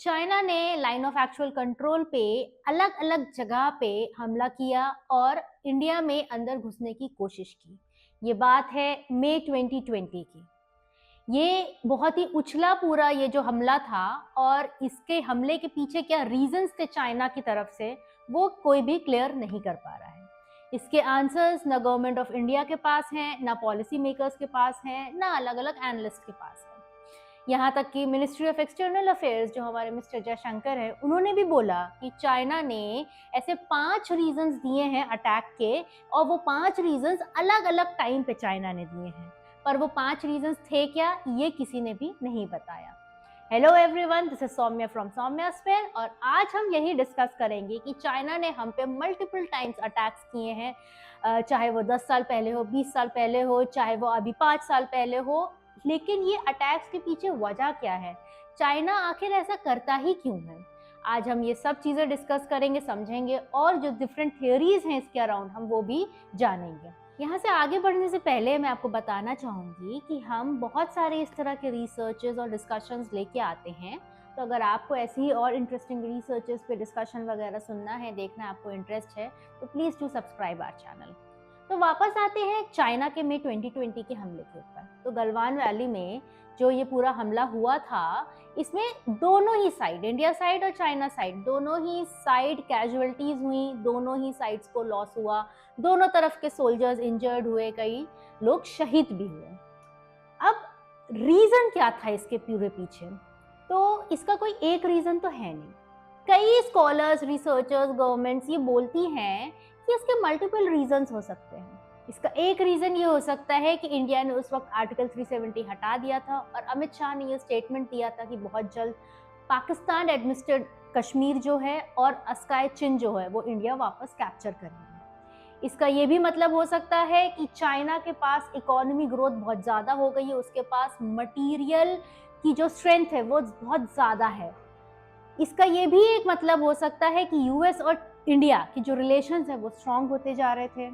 China ने line of actual control पे अलग अलग जगह पे हमला किया और इंडिया में अंदर घुसने की कोशिश की। ये बात है मई 2020 की। ये बहुत ही उछला पूरा ये जो हमला था और इसके हमले के पीछे क्या रीजंस थे चाइना की तरफ से, वो कोई भी क्लियर नहीं कर पा रहा है। इसके आंसर्स ना गवर्नमेंट ऑफ इंडिया के पास हैं, ना पॉलिसी मेकर्स के पास हैं, ना अलग अलग एनालिस्ट के पास है। यहाँ तक कि मिनिस्ट्री ऑफ एक्सटर्नल अफेयर्स जो हमारे मिस्टर जयशंकर हैं, उन्होंने भी बोला कि चाइना ने ऐसे 5 रीजंस दिए हैं अटैक के, और वो 5 रीजंस अलग अलग टाइम पे चाइना ने दिए हैं। पर वो 5 रीजंस थे क्या, ये किसी ने भी नहीं बताया। Hello everyone, this is Saumya from Saumya Spain, और आज हम यही डिस्कस करेंगे कि चाइना ने हम पे मल्टीपल टाइम्स अटैक्स किए हैं, चाहे वो 10 साल पहले हो, 20 साल पहले हो, चाहे वो अभी 5 साल पहले हो। लेकिन ये अटैक्स के पीछे वजह क्या है, चाइना आखिर ऐसा करता ही क्यों है? आज हम ये सब चीज़ें डिस्कस करेंगे, समझेंगे, और जो डिफरेंट थियोरीज हैं इसके अराउंड हम वो भी जानेंगे। यहाँ से आगे बढ़ने से पहले मैं आपको बताना चाहूँगी कि हम बहुत सारे इस तरह के रिसर्चेस और डिस्कशंस लेके आते हैं। तो अगर आपको ऐसी ही और इंटरेस्टिंग रिसर्चेस पे डिस्कशन वगैरह सुनना है, देखना आपको इंटरेस्ट है, तो please do subscribe our channel. तो वापस आते हैं चाइना के मई 2020 के हमले के ऊपर। तो गलवान वैली में जो ये पूरा हमला हुआ था, इसमें दोनों ही साइड, इंडिया साइड और चाइना साइड, दोनों ही साइड कैजुअलिटीज हुई, दोनों ही साइड्स को लॉस हुआ, दोनों तरफ के सोल्जर्स इंजर्ड हुए, कई लोग शहीद भी हुए। अब रीजन क्या था इसके पूरे पीछे? तो इसका कोई एक रीजन तो है नहीं। कई स्कॉलर्स, रिसर्चर्स, गवर्नमेंट्स ये बोलती हैं कि इसके मल्टीपल रीजंस हो सकते हैं। इसका एक रीजन ये हो सकता है कि इंडिया ने उस वक्त आर्टिकल 370 हटा दिया था, और अमित शाह ने ये स्टेटमेंट दिया था कि बहुत जल्द पाकिस्तान एडमिनिस्ट्रेटेड कश्मीर जो है और अस्काई चिन जो है वो इंडिया वापस कैप्चर करेंगे। इसका ये भी मतलब हो सकता है कि चाइना के पास इकोनॉमी ग्रोथ बहुत ज़्यादा हो गई है, उसके पास मटीरियल की जो स्ट्रेंथ है वो बहुत ज़्यादा है। इसका ये भी एक मतलब हो सकता है कि यूएस और इंडिया की जो रिलेशंस है वो स्ट्रांग होते जा रहे थे।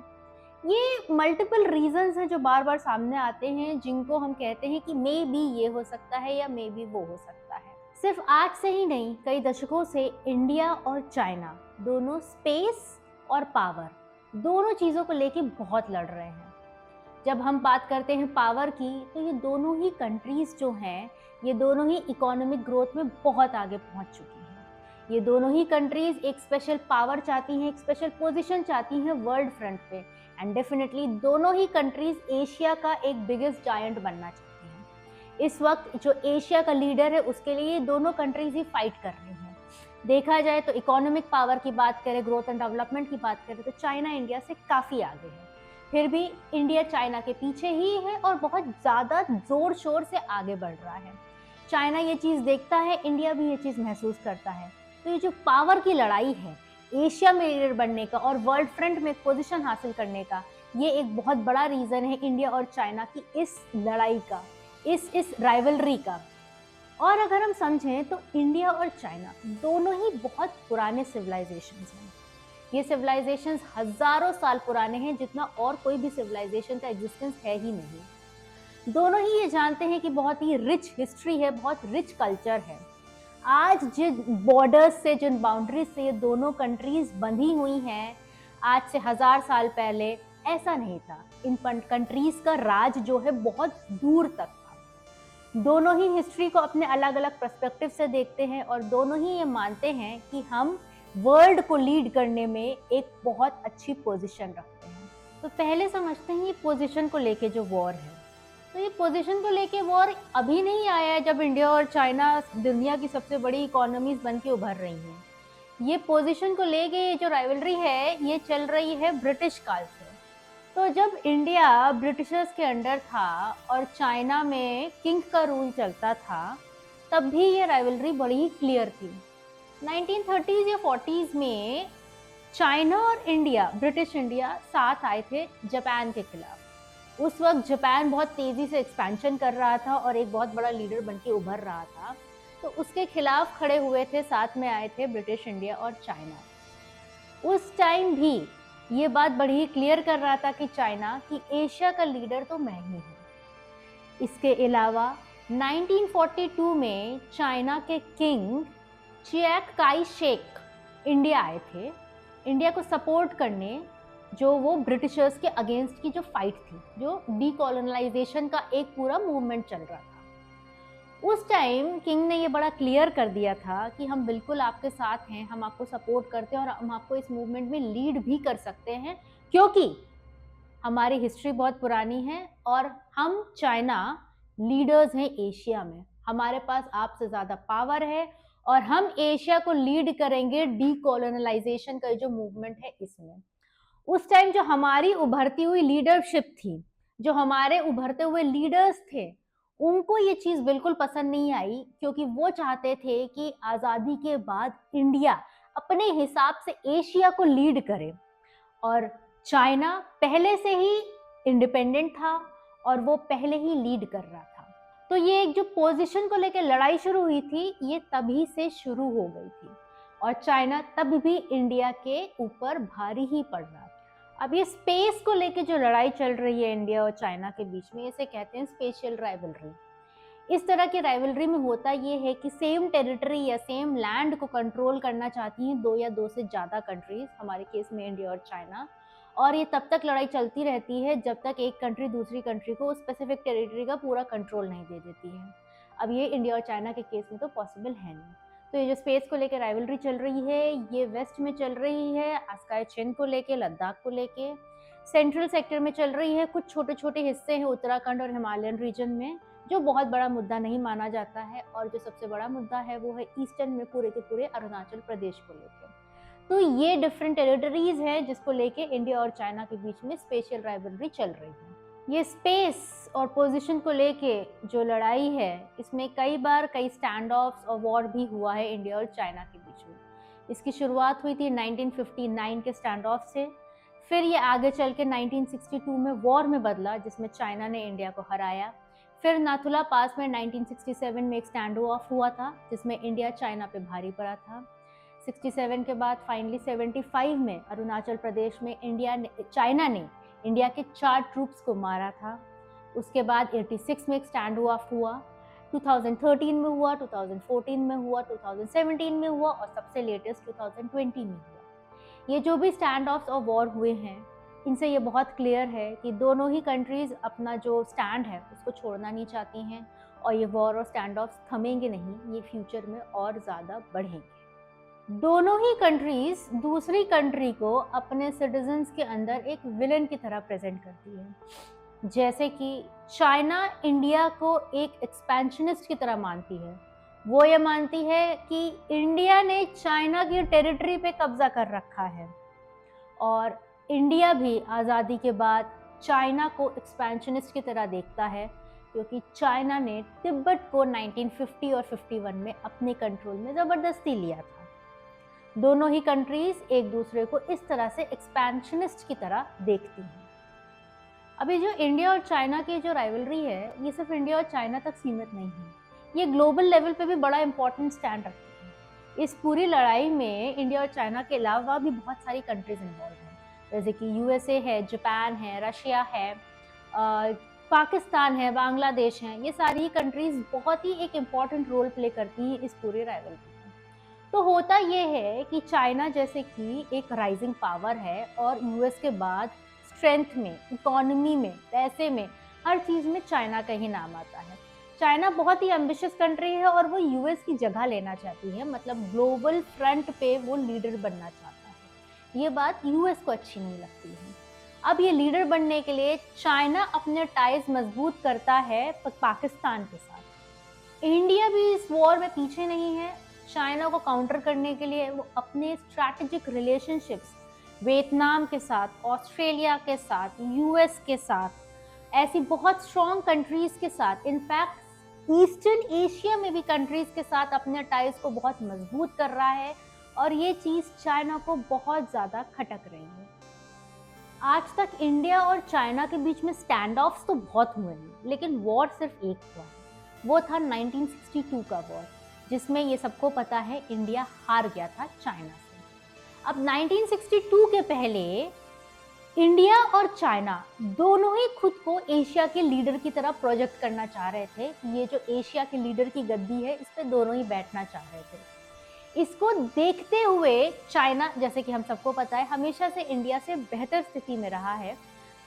ये मल्टीपल रीजंस हैं जो बार बार सामने आते हैं, जिनको हम कहते हैं कि मे बी ये हो सकता है या मे बी वो हो सकता है। सिर्फ आज से ही नहीं, कई दशकों से इंडिया और चाइना दोनों स्पेस और पावर, दोनों चीज़ों को लेके बहुत लड़ रहे हैं। जब हम बात करते हैं पावर की, तो ये दोनों ही कंट्रीज जो हैं, ये दोनों ही इकोनॉमिक ग्रोथ में बहुत आगे पहुंच चुकी हैं। ये दोनों ही कंट्रीज एक स्पेशल पावर चाहती हैं, एक स्पेशल पोजीशन चाहती हैं वर्ल्ड फ्रंट पे, एंड डेफिनेटली दोनों ही कंट्रीज एशिया का एक बिगेस्ट जायंट बनना चाहती हैं। इस वक्त जो एशिया का लीडर है, उसके लिए ये दोनों कंट्रीज ही फाइट कर रही हैं। देखा जाए तो इकोनॉमिक पावर की बात करें, ग्रोथ एंड डेवलपमेंट की बात करें, तो चाइना इंडिया से काफ़ी आगे है। फिर भी इंडिया चाइना के पीछे ही है और बहुत ज़्यादा जोर शोर से आगे बढ़ रहा है। चाइना ये चीज़ देखता है, इंडिया भी ये चीज़ महसूस करता है। तो ये जो पावर की लड़ाई है, एशिया में लीडर बनने का और वर्ल्ड फ्रंट में पोजीशन हासिल करने का, ये एक बहुत बड़ा रीज़न है इंडिया और चाइना की इस लड़ाई का, इस राइवलरी का। और अगर हम समझें तो इंडिया और चाइना दोनों ही बहुत पुराने सिविलाइजेशंस हैं। ये सिविलाइजेशंस हजारों साल पुराने हैं, जितना और कोई भी सिविलाइजेशन का एग्जिस्टेंस है ही नहीं। दोनों ही ये जानते हैं कि बहुत ही रिच हिस्ट्री है, बहुत रिच कल्चर है। आज जिन बॉर्डर्स से, जिन बाउंड्रीज से ये दोनों कंट्रीज बंधी हुई हैं, आज से 1000 साल पहले ऐसा नहीं था। इन कंट्रीज का राज जो है बहुत दूर तक था। दोनों ही हिस्ट्री को अपने अलग अलग पर्सपेक्टिव से देखते हैं, और दोनों ही ये मानते हैं कि हम वर्ल्ड को लीड करने में एक बहुत अच्छी पोजीशन रखते हैं। तो पहले समझते हैं ये पोजीशन को लेके जो वॉर है। तो ये पोजीशन को लेके वॉर अभी नहीं आया है जब इंडिया और चाइना दुनिया की सबसे बड़ी इकोनॉमीज बन के उभर रही हैं। ये पोजीशन को लेके ये जो राइवलरी है, ये चल रही है ब्रिटिश काल से। तो जब इंडिया ब्रिटिशर्स के अंडर था और चाइना में किंग का रूल चलता था, तब भी ये राइवलरी बड़ी ही क्लियर थी। 1930s या 40s में चाइना और इंडिया, ब्रिटिश इंडिया, साथ आए थे जापान के खिलाफ। उस वक्त जापान बहुत तेजी से एक्सपेंशन कर रहा था और एक बहुत बड़ा लीडर बन के उभर रहा था। तो उसके खिलाफ खड़े हुए थे, साथ में आए थे ब्रिटिश इंडिया और चाइना। उस टाइम भी ये बात बड़ी ही क्लियर कर रहा था कि चाइना कि एशिया का लीडर तो मैं ही हूँ। इसके अलावा 1942 में चाइना के किंग चियाक काई शेक इंडिया आए थे, इंडिया को सपोर्ट करने, जो वो ब्रिटिशर्स के अगेंस्ट की जो फाइट थी, जो डीकोलोनाइजेशन का एक पूरा मूवमेंट चल रहा था। उस टाइम किंग ने ये बड़ा क्लियर कर दिया था कि हम बिल्कुल आपके साथ हैं, हम आपको सपोर्ट करते हैं और हम आपको इस मूवमेंट में लीड भी कर सकते हैं, क्योंकि हमारी हिस्ट्री बहुत पुरानी है और हम चाइना लीडर्स हैं एशिया में, हमारे पास आपसे ज़्यादा पावर है और हम एशिया को लीड करेंगे डीकोलोनाइजेशन का जो मूवमेंट है इसमें। उस टाइम जो हमारी उभरती हुई लीडरशिप थी, जो हमारे उभरते हुए लीडर्स थे, उनको ये चीज़ बिल्कुल पसंद नहीं आई, क्योंकि वो चाहते थे कि आज़ादी के बाद इंडिया अपने हिसाब से एशिया को लीड करे और चाइना पहले से ही इंडिपेंडेंट था और वो पहले ही लीड कर रहा था। तो ये एक जो पोजीशन को लेकर लड़ाई शुरू हुई थी, ये तभी से शुरू हो गई थी और चाइना तब भी इंडिया के ऊपर भारी ही पड़ रहा था। अब ये स्पेस को लेके जो लड़ाई चल रही है इंडिया और चाइना के बीच में, इसे कहते हैं स्पेशियल राइवलरी। इस तरह की राइवलरी में होता ये है कि सेम टेरिटरी या सेम लैंड को कंट्रोल करना चाहती हैं दो या दो से ज़्यादा कंट्रीज, हमारे केस में इंडिया और चाइना, और ये तब तक लड़ाई चलती रहती है जब तक एक कंट्री दूसरी कंट्री को स्पेसिफिक टेरिटरी का पूरा कंट्रोल नहीं दे देती है। अब ये इंडिया और चाइना के केस में तो पॉसिबल है नहीं। तो ये जो स्पेस को लेकर राइवलरी चल रही है, ये वेस्ट में चल रही है, अस्काई चिन को लेके, लद्दाख को लेके, सेंट्रल सेक्टर में चल रही है, कुछ छोटे छोटे हिस्से हैं उत्तराखंड और हिमालयन रीजन में, जो बहुत बड़ा मुद्दा नहीं माना जाता है, और जो सबसे बड़ा मुद्दा है वो है ईस्टर्न में पूरे के पूरे अरुणाचल प्रदेश को लेकर। तो ये डिफरेंट टेरिटरीज हैं जिसको लेके इंडिया और चाइना के बीच में स्पेशल राइवलरी चल रही है। ये स्पेस और पोजीशन को लेके जो लड़ाई है, इसमें कई बार कई स्टैंड ऑफ्स और वॉर भी हुआ है इंडिया और चाइना के बीच में। इसकी शुरुआत हुई थी 1959 के स्टैंड ऑफ से, फिर ये आगे चल के 1962 में वॉर में बदला जिसमें चाइना ने इंडिया को हराया। फिर नाथुला पास में 1967 में एक स्टैंड ऑफ हुआ था जिसमें इंडिया चाइना पे भारी पड़ा था। 67 के बाद फाइनली 75 में अरुणाचल प्रदेश में चाइना ने इंडिया के 4 ट्रूप्स को मारा था। उसके बाद 86 में एक स्टैंड ऑफ हुआ, 2013 में हुआ, 2014 में हुआ, 2017 में हुआ और सबसे लेटेस्ट 2020 में हुआ। ये जो भी स्टैंड ऑफ्स और वॉर हुए हैं, इनसे ये बहुत क्लियर है कि दोनों ही कंट्रीज अपना जो स्टैंड है उसको छोड़ना नहीं चाहती हैं और ये वॉर और स्टैंड ऑफ्स थमेंगे नहीं, ये फ्यूचर में और ज़्यादा बढ़ेंगे। दोनों ही कंट्रीज दूसरी कंट्री को अपने सिटीजन्स के अंदर एक विलन की तरह प्रेजेंट करती है। जैसे कि चाइना इंडिया को एक एक्सपेंशनिस्ट की तरह मानती है, वो ये मानती है कि इंडिया ने चाइना की टेरिटरी पे कब्जा कर रखा है, और इंडिया भी आज़ादी के बाद चाइना को एक्सपेंशनिस्ट की तरह देखता है, क्योंकि चाइना ने तिब्बत को 1950 और 51 में अपने कंट्रोल में ज़बरदस्ती लिया था। दोनों ही कंट्रीज एक दूसरे को इस तरह से एक्सपेंशनिस्ट की तरह देखती हैं। अभी जो इंडिया और चाइना की जो राइवलरी है, ये सिर्फ इंडिया और चाइना तक सीमित नहीं है, ये ग्लोबल लेवल पे भी बड़ा इंपॉर्टेंट स्टैंड रखती है। इस पूरी लड़ाई में इंडिया और चाइना के अलावा भी बहुत सारी कंट्रीज इन्वॉल्व हैं, जैसे कि यूएसए है, जापान है, रशिया है, पाकिस्तान है, बांग्लादेश है। ये सारी कंट्रीज बहुत ही एक इम्पॉर्टेंट रोल प्ले करती हैं इस पूरी राइवलरी में। तो होता ये है कि चाइना जैसे कि एक राइजिंग पावर है और यूएस के बाद स्ट्रेंथ में, इकोनॉमी में, पैसे में, हर चीज़ में चाइना का ही नाम आता है। चाइना बहुत ही एम्बिशियस कंट्री है और वो यूएस की जगह लेना चाहती है, मतलब ग्लोबल फ्रंट पे वो लीडर बनना चाहता है। ये बात यूएस को अच्छी नहीं लगती है। अब ये लीडर बनने के लिए चाइना अपने टाइज मजबूत करता है पाकिस्तान के साथ। इंडिया भी इस वॉर में पीछे नहीं है। चाइना को काउंटर करने के लिए वो अपने स्ट्रैटेजिक रिलेशनशिप्स वियतनाम के साथ, ऑस्ट्रेलिया के साथ, यूएस के साथ, ऐसी बहुत स्ट्रॉन्ग कंट्रीज के साथ, इनफैक्ट ईस्टर्न एशिया में भी कंट्रीज के साथ अपने टाइज को बहुत मजबूत कर रहा है, और ये चीज़ चाइना को बहुत ज़्यादा खटक रही है। आज तक इंडिया और चाइना के बीच में स्टैंड ऑफ्स तो बहुत हुए हैं, लेकिन वॉर सिर्फ एक हुआ है, वो था 1962 का वॉर, जिसमें ये सबको पता है इंडिया हार गया था चाइना से। अब 1962 के पहले इंडिया और चाइना दोनों ही खुद को एशिया के लीडर की तरह प्रोजेक्ट करना चाह रहे थे। ये जो एशिया के लीडर की गद्दी है, इस पे दोनों ही बैठना चाह रहे थे। इसको देखते हुए चाइना, जैसे कि हम सबको पता है, हमेशा से इंडिया से बेहतर स्थिति में रहा है।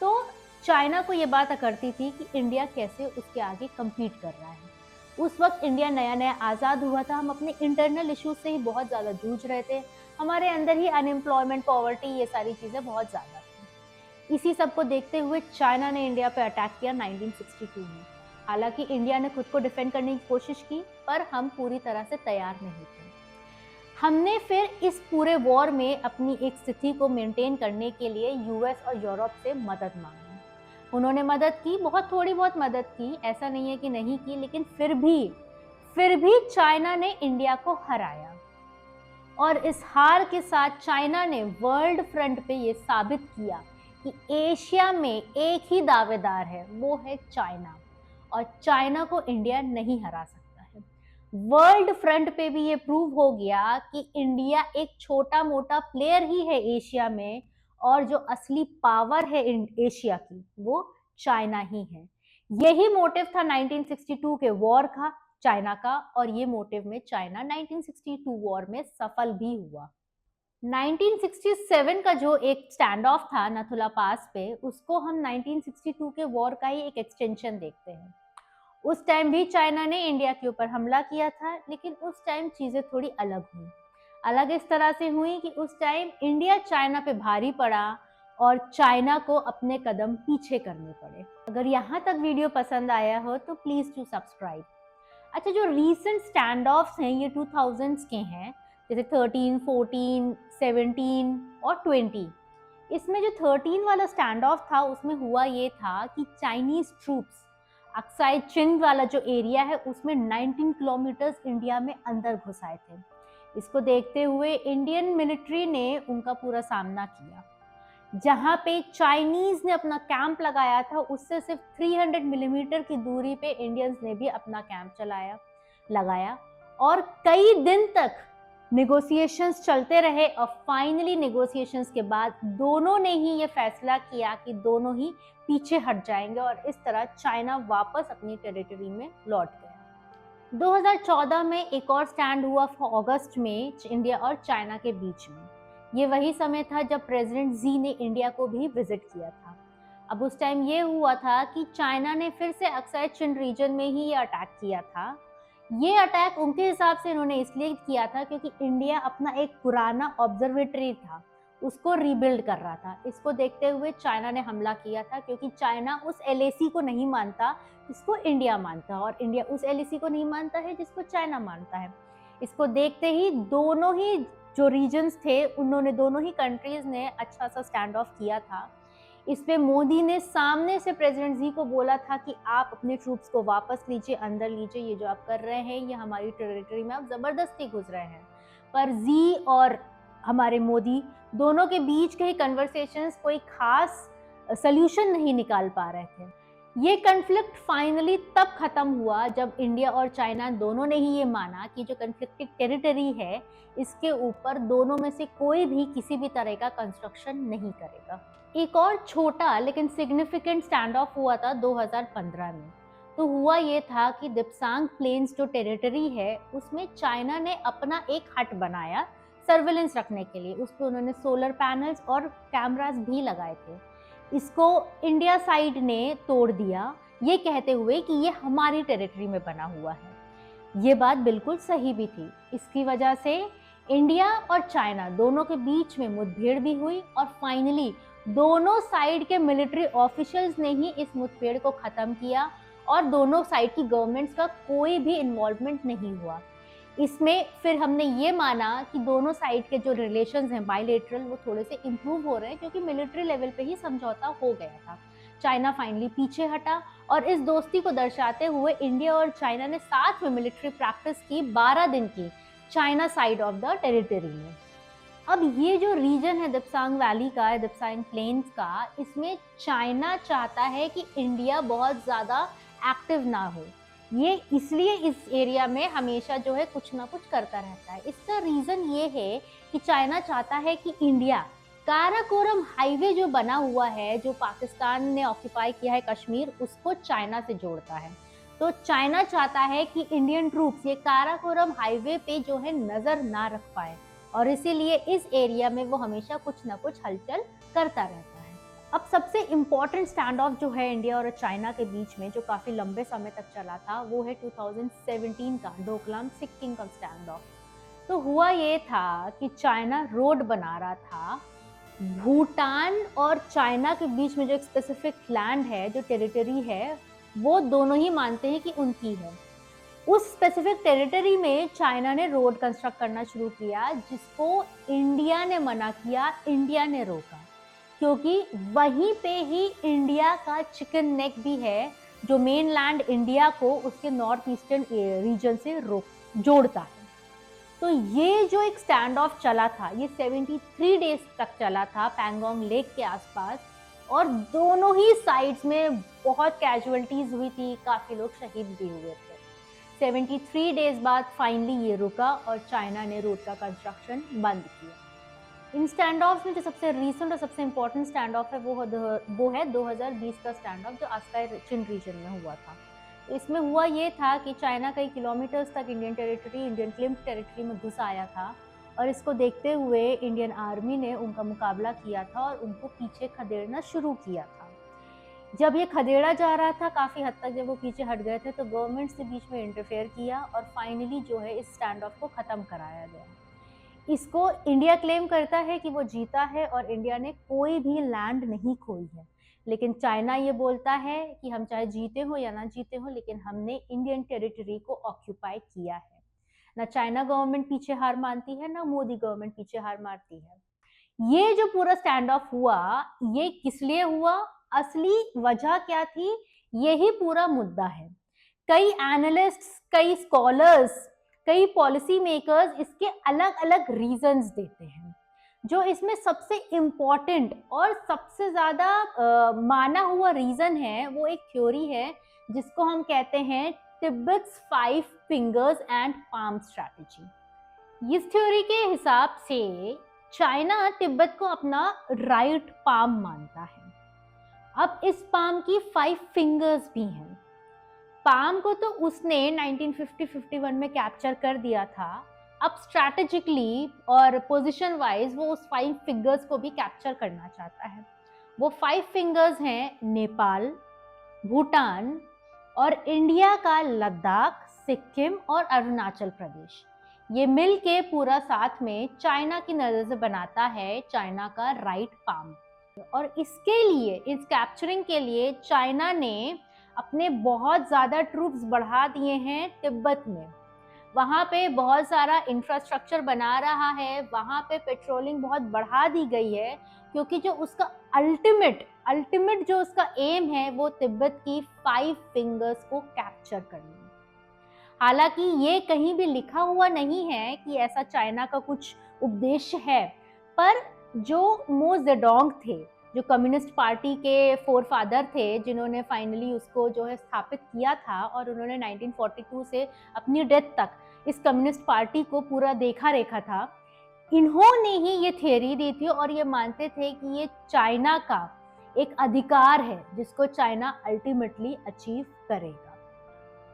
तो चाइना को ये बात अकड़ती थी कि इंडिया कैसे उसके आगे कम्पीट कर रहा है। उस वक्त इंडिया नया नया आज़ाद हुआ था, हम अपने इंटरनल इश्यूज से ही बहुत ज़्यादा जूझ रहे थे, हमारे अंदर ही अनएम्प्लॉयमेंट, पॉवर्टी, ये सारी चीज़ें बहुत ज़्यादा थी। इसी सब को देखते हुए चाइना ने इंडिया पे अटैक किया 1962 में। हालांकि इंडिया ने खुद को डिफेंड करने की कोशिश की, पर हम पूरी तरह से तैयार नहीं थे। हमने फिर इस पूरे वॉर में अपनी एक स्थिति को मेंटेन करने के लिए यूएस और यूरोप से मदद मांगी। उन्होंने मदद की, बहुत थोड़ी बहुत मदद की, ऐसा नहीं है कि नहीं की, लेकिन फिर भी चाइना ने इंडिया को हराया। और इस हार के साथ चाइना ने वर्ल्ड फ्रंट पे ये साबित किया कि एशिया में एक ही दावेदार है, वो है चाइना, और चाइना को इंडिया नहीं हरा सकता है। वर्ल्ड फ्रंट पे भी ये प्रूव हो गया कि इंडिया एक छोटा मोटा प्लेयर ही है एशिया में, और जो असली पावर है एशिया की वो चाइना ही है। यही मोटिव था 1962 के वॉर का, चाइना का, और ये मोटिव में चाइना 1962 वॉर में सफल भी हुआ। 1967 का जो एक स्टैंड ऑफ था नथुला पास पे, उसको हम 1962 के वॉर का ही एक एक्सटेंशन देखते हैं। उस टाइम भी चाइना ने इंडिया के ऊपर हमला किया था, लेकिन उस टाइम चीजें थोड़ी अलग हुई। अलग इस तरह से हुई कि उस टाइम इंडिया चाइना पे भारी पड़ा और चाइना को अपने कदम पीछे करने पड़े। अगर यहाँ तक वीडियो पसंद आया हो तो प्लीज टू सब्सक्राइब। अच्छा, जो रीसेंट स्टैंड ऑफ्स हैं ये 2000s के हैं, जैसे 13, 14, 17 और 20। इसमें जो 13 वाला स्टैंड ऑफ था उसमें हुआ ये था कि चाइनीज ट्रूप्स अक्साई चिन वाला जो एरिया है उसमें 19 किलोमीटर्स इंडिया में अंदर घुस आए थे। इसको देखते हुए इंडियन मिलिट्री ने उनका पूरा सामना किया। जहां पे चाइनीज ने अपना कैंप लगाया था उससे सिर्फ 300 मिलीमीटर की दूरी पे इंडियंस ने भी अपना कैंप लगाया, और कई दिन तक नेगोशिएशंस चलते रहे। और फाइनली नेगोशिएशंस के बाद दोनों ने ही ये फैसला किया कि दोनों ही पीछे हट जाएंगे, और इस तरह चाइना वापस अपनी टेरिटरी में लौट गया। 2014 में एक और स्टैंड हुआ अगस्त में इंडिया और चाइना के बीच में। ये वही समय था जब प्रेसिडेंट जी ने इंडिया को भी विजिट किया था। अब उस टाइम ये हुआ था कि चाइना ने फिर से अक्साई चिन रीजन में ही ये अटैक किया था। ये अटैक उनके हिसाब से इन्होंने इसलिए किया था क्योंकि इंडिया अपना एक पुराना ऑब्जर्वेटरी था उसको रीबिल्ड कर रहा था। इसको देखते हुए चाइना ने हमला किया था, क्योंकि चाइना उस एलएसी को नहीं मानता जिसको इंडिया मानता है, और इंडिया उस एलएसी को नहीं मानता है जिसको चाइना मानता है। इसको देखते ही दोनों ही जो रीजन्स थे उन्होंने, दोनों ही कंट्रीज ने अच्छा सा स्टैंड ऑफ किया था। इस पे मोदी ने सामने से प्रेसिडेंट जी को बोला था कि आप अपने ट्रूप्स को वापस लीजिए, अंदर लीजिए, ये जो आप कर रहे हैं ये हमारी टेरिटरी में आप जबरदस्ती घुस रहे हैं। पर जी और हमारे मोदी दोनों के बीच के कन्वर्सेशंस कोई खास सल्यूशन नहीं निकाल पा रहे थे। ये कन्फ्लिक्ट फाइनली तब खत्म हुआ जब इंडिया और चाइना दोनों ने ही ये माना कि जो कन्फ्लिक्टेड टेरिटरी है इसके ऊपर दोनों में से कोई भी किसी भी तरह का कंस्ट्रक्शन नहीं करेगा। एक और छोटा लेकिन सिग्निफिकेंट स्टैंड ऑफ हुआ था 2015 में। तो हुआ ये था कि दिप्सांग प्लेन्स जो टेरिटरी है उसमें चाइना ने अपना एक हट बनाया सर्वेलेंस रखने के लिए। उस पर उन्होंने सोलर पैनल्स और कैमरास भी लगाए थे। इसको इंडिया साइड ने तोड़ दिया, ये कहते हुए कि ये हमारी टेरिटरी में बना हुआ है। ये बात बिल्कुल सही भी थी। इसकी वजह से इंडिया और चाइना दोनों के बीच में मुठभेड़ भी हुई, और फाइनली दोनों साइड के मिलिट्री ऑफिशियल्स ने ही इस मुठभेड़ को खत्म किया, और दोनों साइड की गवर्नमेंट्स का कोई भी इन्वॉल्वमेंट नहीं हुआ। इसमें फिर हमने ये माना कि दोनों साइड के जो रिलेशंस हैं बायलैटरल वो थोड़े से इम्प्रूव हो रहे हैं, क्योंकि मिलिट्री लेवल पे ही समझौता हो गया था। चाइना फाइनली पीछे हटा, और इस दोस्ती को दर्शाते हुए इंडिया और चाइना ने साथ में मिलिट्री प्रैक्टिस की 12 दिन की China side of the territory में। अब ये जो रीजन है दिप्सांग वैली का, दिप्सांग प्लेन्स का, इसमें चाइना चाहता है कि इंडिया बहुत ज़्यादा एक्टिव ना हो। ये इसलिए इस एरिया में हमेशा जो है कुछ ना कुछ करता रहता है। इसका रीज़न ये है कि चाइना चाहता है कि इंडिया काराकोरम हाईवे जो बना हुआ है, जो पाकिस्तान ने ऑक्यूपाई किया है कश्मीर, उसको चाइना से जोड़ता है। तो चाइना चाहता है कि इंडियन ट्रूप्स ये काराकोरम हाईवे पे जो है नजर ना रख पाए, और इसीलिए इस एरिया में वो हमेशा कुछ ना कुछ हलचल करता रहता है। अब सबसे इम्पोर्टेंट स्टैंड ऑफ जो है इंडिया और चाइना के बीच में, जो काफी लंबे समय तक चला था, वो है 2017 का डोकलाम सिक्किम का स्टैंड ऑफ। तो हुआ ये था कि चाइना रोड बना रहा था, भूटान और चाइना के बीच में जो एक स्पेसिफिक लैंड है, जो टेरिटरी है, वो दोनों ही मानते हैं कि उनकी है। उस स्पेसिफिक टेरिटरी में चाइना ने रोड कंस्ट्रक्ट करना शुरू किया, जिसको इंडिया ने मना किया, इंडिया ने रोका, क्योंकि वहीं पे ही इंडिया का चिकन नेक भी है, जो मेन लैंड इंडिया को उसके नॉर्थ ईस्टर्न रीजन से जोड़ता है। तो ये जो एक स्टैंड ऑफ चला था, ये 73 डेज तक चला था पैंगोंग लेक के आसपास, और दोनों ही साइड्स में बहुत कैजुअलिटीज हुई थी, काफी लोग शहीद भी हुए थे। 73 डेज बाद फाइनली ये रुका और चाइना ने रोड का कंस्ट्रक्शन बंद किया। इन स्टैंड ऑफ में जो सबसे रिसेंट और सबसे इम्पोर्टेंट स्टैंड ऑफ है वो है 2020 का स्टैंड ऑफ, जो आस्काई चिन रीजन में हुआ था। इसमें हुआ ये था कि चाइना कई किलोमीटर्स तक इंडियन क्लेम्ड टेरिटरी में घुस आया था, और इसको देखते हुए इंडियन आर्मी ने उनका मुकाबला किया था और उनको पीछे खदेड़ना शुरू किया था। जब ये खदेड़ा जा रहा था काफ़ी हद तक, जब वो पीछे हट गए थे, तो गवर्नमेंट से बीच में इंटरफेयर किया और फाइनली जो है इस स्टैंड ऑफ को ख़त्म कराया गया। इसको इंडिया क्लेम करता है कि वो जीता है और इंडिया ने कोई भी लैंड नहीं खोई है, लेकिन चाइना ये बोलता है कि हम चाहे जीते हो या ना जीते हो, लेकिन हमने इंडियन टेरिटरी को ऑक्यूपाई किया है। ना चाइना गवर्नमेंट पीछे हार मानती है, ना मोदी गवर्नमेंट पीछे हार मारती है। ये जो पूरा स्टैंड ऑफ हुआ, ये किस लिए हुआ, असली वजह क्या थी, यही पूरा मुद्दा है। कई एनालिस्ट्स, कई स्कॉलर्स, कई पॉलिसी मेकर्स इसके अलग अलग रीजंस देते हैं। जो इसमें सबसे इम्पॉर्टेंट और सबसे ज्यादा माना हुआ रीजन है, वो एक थ्योरी है जिसको हम कहते हैं तिब्बत्स 5 फिंगर्स एंड पाम स्ट्रैटेजी। इस थ्योरी के हिसाब से चाइना तिब्बत को अपना राइट पाम मानता है। अब इस पाम की 5 फिंगर्स भी हैं। पाम को तो उसने 1950-51 में कैप्चर कर दिया था। अब स्ट्रैटेजिकली और पोजीशन वाइज वो उस 5 फिंगर्स को भी कैप्चर करना चाहता है। वो 5 फिंगर्स हैं नेपाल, भूटान और इंडिया का लद्दाख, सिक्किम और अरुणाचल प्रदेश। ये मिल के पूरा साथ में चाइना की नजर से बनाता है चाइना का राइट पाम। और इसके लिए, इस कैप्चरिंग के लिए चाइना ने अपने बहुत ज़्यादा ट्रूप्स बढ़ा दिए हैं तिब्बत में। वहाँ पे बहुत सारा इंफ्रास्ट्रक्चर बना रहा है, वहाँ पे पेट्रोलिंग बहुत बढ़ा दी गई है, क्योंकि जो उसका अल्टीमेट जो उसका एम है, वो तिब्बत की 5 फिंगर्स को कैप्चर करना। हालांकि ये कहीं भी लिखा हुआ नहीं है कि ऐसा चाइना का कुछ उद्देश्य है, पर जो मो जेडोंग थे, जो कम्युनिस्ट पार्टी के फोरफादर थे, जिन्होंने फाइनली उसको जो है स्थापित किया था, और उन्होंने 1942 से अपनी डेथ तक इस कम्युनिस्ट पार्टी को पूरा देखा रेखा था, इन्होंने ही ये थ्योरी दी थी और ये मानते थे कि ये चाइना का एक अधिकार है जिसको चाइना अल्टीमेटली अचीव करेगा।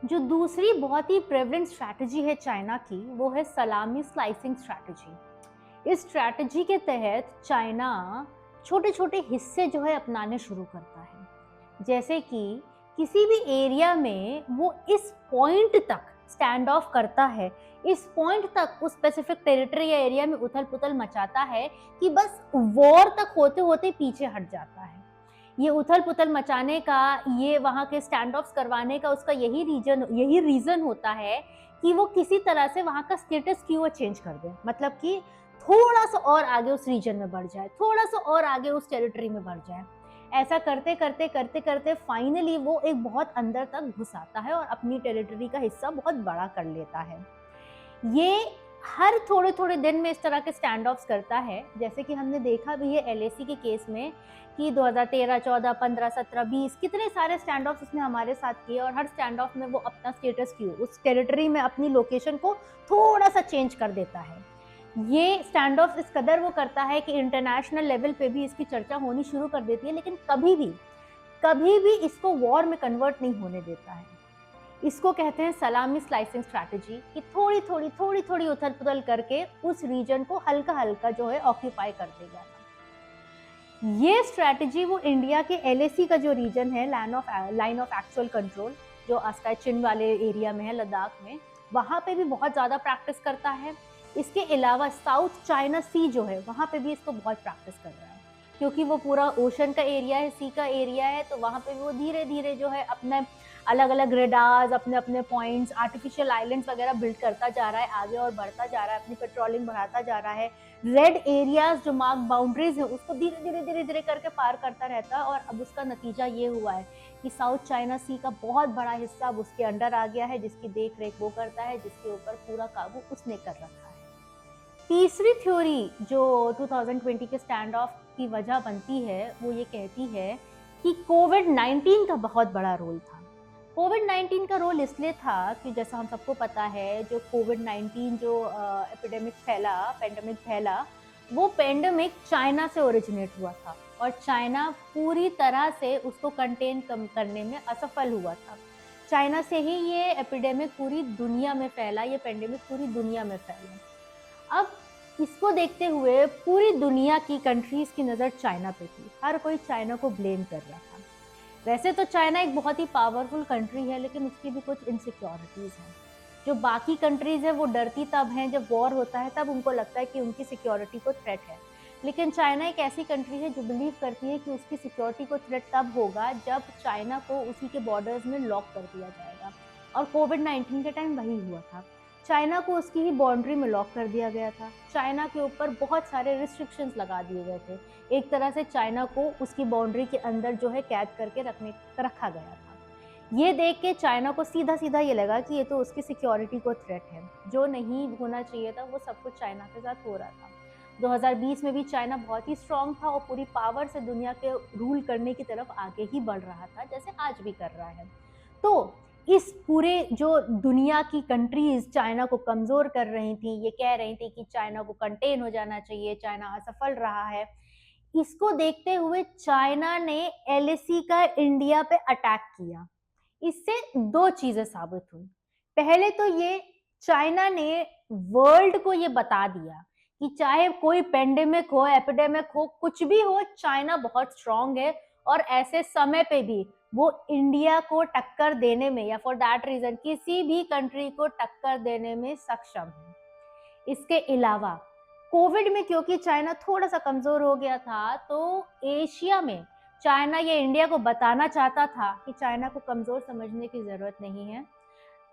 जो दूसरी बहुत ही प्रेवलेंट स्ट्रैटेजी है चाइना की, वो है सलामी स्लाइसिंग स्ट्रैटेजी। इस स्ट्रैटेजी के तहत चाइना छोटे छोटे हिस्से जो है अपनाने शुरू करता है। जैसे कि किसी भी एरिया में वो इस पॉइंट तक स्टैंड ऑफ करता है, इस पॉइंट तक उस स्पेसिफिक टेरिटरी या एरिया में उथल पुथल मचाता है कि बस वॉर तक होते होते पीछे हट जाता है। ये उथल पुथल मचाने का, ये वहाँ के स्टैंड ऑफ्स करवाने का उसका यही रीजन होता है कि वो किसी तरह से वहाँ का स्टेटस क्यों चेंज कर दे, मतलब कि थोड़ा सा और आगे उस रीजन में बढ़ जाए, थोड़ा सा और आगे उस टेरिटरी में बढ़ जाए। ऐसा करते करते करते करते फाइनली वो एक बहुत अंदर तक घुस आता है और अपनी टेरिटरी का हिस्सा बहुत बड़ा कर लेता है। ये हर थोड़े थोड़े दिन में इस तरह के स्टैंड ऑफ्स करता है, जैसे कि हमने देखा भी है एलएसी के केस में कि 2013, 14, 15, 17, 20 कितने सारे स्टैंड ऑफ्स उसने हमारे साथ किए, और हर स्टैंड ऑफ में वो अपना स्टेटस क्यों, उस टेरिटरी में अपनी लोकेशन को थोड़ा सा चेंज कर देता है। ये स्टैंड ऑफ इस कदर वो करता है कि इंटरनेशनल लेवल पे भी इसकी चर्चा होनी शुरू कर देती है, लेकिन कभी भी इसको वॉर में कन्वर्ट नहीं होने देता है। इसको कहते हैं सलामी स्लाइसिंग स्ट्रैटेजी, कि थोड़ी थोड़ी थोड़ी थोड़ी उथल पुथल करके उस रीजन को हल्का हल्का जो है ऑक्यूपाई कर देगा। ये स्ट्रैटेजी वो इंडिया के एलएसी का जो रीजन है, लाइन ऑफ एक्चुअल कंट्रोल, जो अस्काई चिन वाले एरिया में है, लद्दाख में, वहाँ पे भी बहुत ज़्यादा प्रैक्टिस करता है। इसके अलावा साउथ चाइना सी जो है, वहाँ पे भी इसको बहुत प्रैक्टिस कर रहा है, क्योंकि वो पूरा ओशन का एरिया है, सी का एरिया है, तो वहाँ पे भी वो धीरे धीरे जो है अपने अलग अलग रेडार्स, अपने अपने पॉइंट्स, आर्टिफिशियल आइलैंड्स वगैरह बिल्ड करता जा रहा है, आगे और बढ़ता जा रहा है, अपनी पेट्रोलिंग बढ़ाता जा रहा है। रेड एरियाज जो मार्क बाउंड्रीज है, उसको धीरे धीरे धीरे धीरे करके पार करता रहता है, और अब उसका नतीजा ये हुआ है कि साउथ चाइना सी का बहुत बड़ा हिस्सा अब उसके अंडर आ गया है, जिसकी देख रेख वो करता है, जिसके ऊपर पूरा काबू उसने कर रखा है। तीसरी थ्योरी जो 2020 के स्टैंड ऑफ की वजह बनती है, वो ये कहती है कि कोविड-19 का बहुत बड़ा रोल था। कोविड-19 का रोल इसलिए था कि जैसा हम सबको पता है, जो कोविड-19 जो पेंडेमिक फैला, वो पेंडेमिक चाइना से ओरिजिनेट हुआ था, और चाइना पूरी तरह से उसको कंटेन करने में असफल हुआ था। चाइना से ही ये एपिडेमिक पूरी दुनिया में फैला, ये पेंडेमिक पूरी दुनिया में फैला। अब इसको देखते हुए पूरी दुनिया की कंट्रीज की नज़र चाइना पे थी, हर कोई चाइना को ब्लेम कर रहा था। वैसे तो चाइना एक बहुत ही पावरफुल कंट्री है, लेकिन उसकी भी कुछ इनसिक्योरिटीज़ हैं। जो बाकी कंट्रीज़ है वो डरती तब हैं जब वॉर होता है, तब उनको लगता है कि उनकी सिक्योरिटी को थ्रेट है। लेकिन चाइना एक ऐसी कंट्री है जो बिलीव करती है कि उसकी सिक्योरिटी को थ्रेट तब होगा जब चाइना को उसी के बॉर्डर्स में लॉक कर दिया जाएगा, और कोविड-19 के टाइम वही हुआ था। चाइना को उसकी ही बाउंड्री में लॉक कर दिया गया था। चाइना के ऊपर बहुत सारे रिस्ट्रिक्शंस लगा दिए गए थे। एक तरह से चाइना को उसकी बाउंड्री के अंदर जो है कैद करके रखा गया था। ये देख के चाइना को सीधा सीधा ये लगा कि ये तो उसकी सिक्योरिटी को थ्रेट है। जो नहीं होना चाहिए था वो सब कुछ चाइना के साथ हो रहा था। 2020 में भी चाइना बहुत ही स्ट्रांग था और पूरी पावर से दुनिया के रूल करने की तरफ आगे ही बढ़ रहा था, जैसे आज भी कर रहा है। तो इस पूरे जो दुनिया की कंट्रीज चाइना को कमज़ोर कर रही थी, ये कह रही थी कि चाइना को कंटेन हो जाना चाहिए, चाइना असफल रहा है, इसको देखते हुए चाइना ने एलएसी का इंडिया पे अटैक किया। इससे दो चीजें साबित हुई। पहले तो ये चाइना ने वर्ल्ड को ये बता दिया कि चाहे कोई पेंडेमिक हो, एपिडेमिक हो, कुछ भी हो, चाइना बहुत स्ट्रांग है, और ऐसे समय पे भी वो इंडिया को टक्कर देने में, या फॉर दैट रीजन किसी भी कंट्री को टक्कर देने में सक्षम है। इसके अलावा कोविड में क्योंकि चाइना थोड़ा सा कमजोर हो गया था, तो एशिया में चाइना ये इंडिया को बताना चाहता था कि चाइना को कमजोर समझने की जरूरत नहीं है।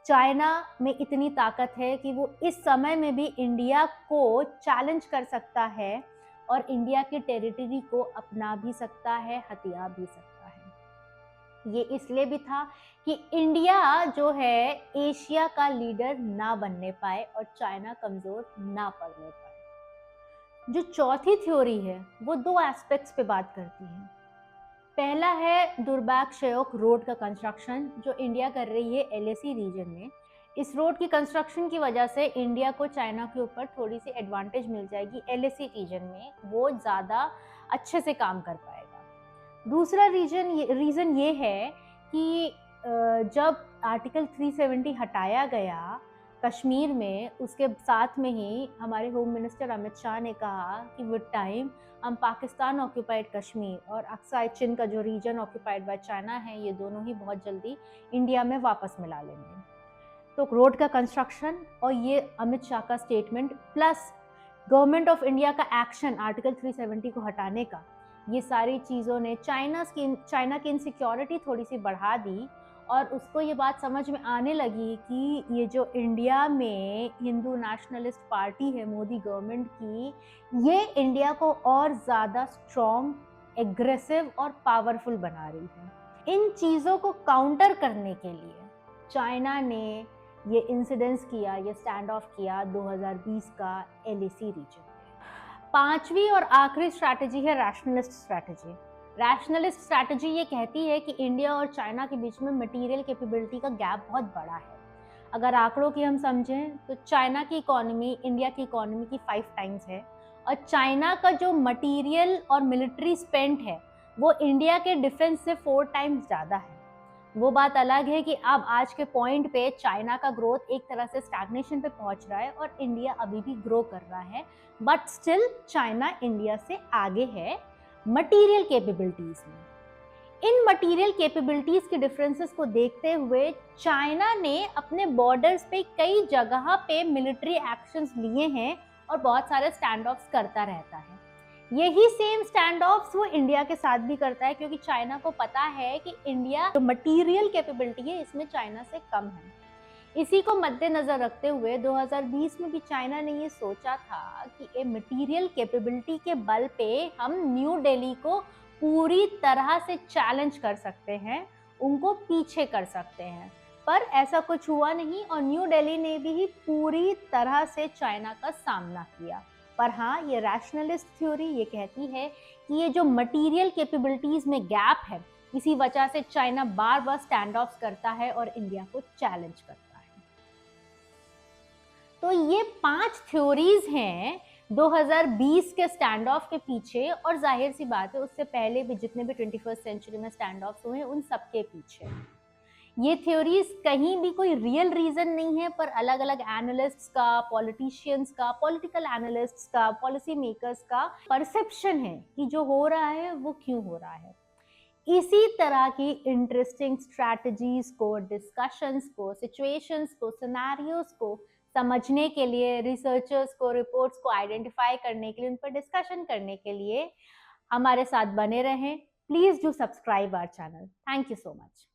चाइना में इतनी ताकत है कि वो इस समय में भी इंडिया को चैलेंज कर सकता है, और इंडिया की टेरिटरी को अपना भी सकता है, हथिया भी सकता है। ये इसलिए भी था कि इंडिया जो है एशिया का लीडर ना बनने पाए और चाइना कमजोर ना पड़ने पाए। जो चौथी थ्योरी है वो दो एस्पेक्ट्स पे बात करती है। पहला है दुर्बाग शयोक रोड का कंस्ट्रक्शन, जो इंडिया कर रही है एलएसी रीजन में। इस रोड की कंस्ट्रक्शन की वजह से इंडिया को चाइना के ऊपर थोड़ी सी एडवांटेज मिल जाएगी, एलएसी रीजन में वो ज़्यादा अच्छे से काम कर पाएगा। दूसरा रीज़न ये है कि जब आर्टिकल 370 हटाया गया कश्मीर में, उसके साथ में ही हमारे होम मिनिस्टर अमित शाह ने कहा कि विद टाइम हम पाकिस्तान ऑक्यूपाइड कश्मीर और अक्साई चिन का जो रीजन ऑक्यूपाइड बाय चाइना है, ये दोनों ही बहुत जल्दी इंडिया में वापस मिला लेंगे। तो रोड का कंस्ट्रक्शन और ये अमित शाह का statement plus government of India का एक्शन आर्टिकल 370 को हटाने का, ये सारी चीज़ों ने चाइना की इनसिक्योरिटी थोड़ी सी बढ़ा दी, और उसको ये बात समझ में आने लगी कि ये जो इंडिया में हिंदू नेशनलिस्ट पार्टी है मोदी गवर्नमेंट की, ये इंडिया को और ज़्यादा स्ट्रॉन्ग, एग्रेसिव और पावरफुल बना रही है। इन चीज़ों को काउंटर करने के लिए चाइना ने ये इंसिडेंस किया, ये स्टैंड ऑफ किया 2020 का एलएसी रीजन में। पांचवी और आखिरी स्ट्रैटेजी है रैशनलिस्ट स्ट्रैटेजी। रैशनलिस्ट स्ट्रैटेजी ये कहती है कि इंडिया और चाइना के बीच में मटेरियल कैपेबिलिटी का गैप बहुत बड़ा है। अगर आंकड़ों की हम समझें तो चाइना की इकोनॉमी इंडिया की इकोनॉमी की 5 टाइम्स है, और चाइना का जो मटेरियल और मिलिट्री स्पेंड है वो इंडिया के डिफेंस से 4 टाइम्स ज़्यादा है। वो बात अलग है कि अब आज के पॉइंट पे चाइना का ग्रोथ एक तरह से स्टैग्नेशन पे पहुंच रहा है और इंडिया अभी भी ग्रो कर रहा है, बट स्टिल चाइना इंडिया से आगे है मटेरियल कैपेबिलिटीज में। इन मटेरियल कैपेबिलिटीज के डिफरेंसेस को देखते हुए चाइना ने अपने बॉर्डर्स पे कई जगह पे मिलिट्री एक्शंस लिए हैं और बहुत सारे स्टैंड ऑफ्स करता रहता है। यही सेम स्टैंड ऑफ्स वो इंडिया के साथ भी करता है, क्योंकि चाइना को पता है कि इंडिया जो मटेरियल कैपेबिलिटी है इसमें चाइना से कम है। इसी को मद्देनजर रखते हुए 2020 में भी चाइना ने ये सोचा था कि ये मटेरियल कैपेबिलिटी के बल पे हम न्यू दिल्ली को पूरी तरह से चैलेंज कर सकते हैं, उनको पीछे कर सकते हैं। पर ऐसा कुछ हुआ नहीं और न्यू दिल्ली ने भी पूरी तरह से चाइना का सामना किया। पर हाँ, ये रैशनलिस्ट थ्योरी ये कहती है कि ये जो मटेरियल कैपेबिलिटीज में गैप है, इसी वजह से China bar bar stand of करता है और इंडिया को चैलेंज करता है। तो ये 5 थ्योरीज हैं 2020 के स्टैंड ऑफ के पीछे, और जाहिर सी बात है उससे पहले भी जितने भी 21st सेंचुरी में स्टैंड ऑफ हुए उन सबके पीछे ये थ्योरीज कहीं भी कोई रियल रीजन नहीं है, पर अलग अलग एनालिस्ट्स का, पॉलिटिशियंस का, पॉलिटिकल एनालिस्ट्स का, पॉलिसी मेकर्स का परसेप्शन है कि जो हो रहा है वो क्यों हो रहा है। इसी तरह की इंटरेस्टिंग स्ट्रैटेजीज को, डिस्कशंस को, सिचुएशंस को, सिनेरियोज को समझने के लिए, रिसर्चर्स को, रिपोर्ट्स को आइडेंटिफाई करने के लिए, उन पर डिस्कशन करने के लिए हमारे साथ बने रहें। Please do subscribe our channel. Thank you so much.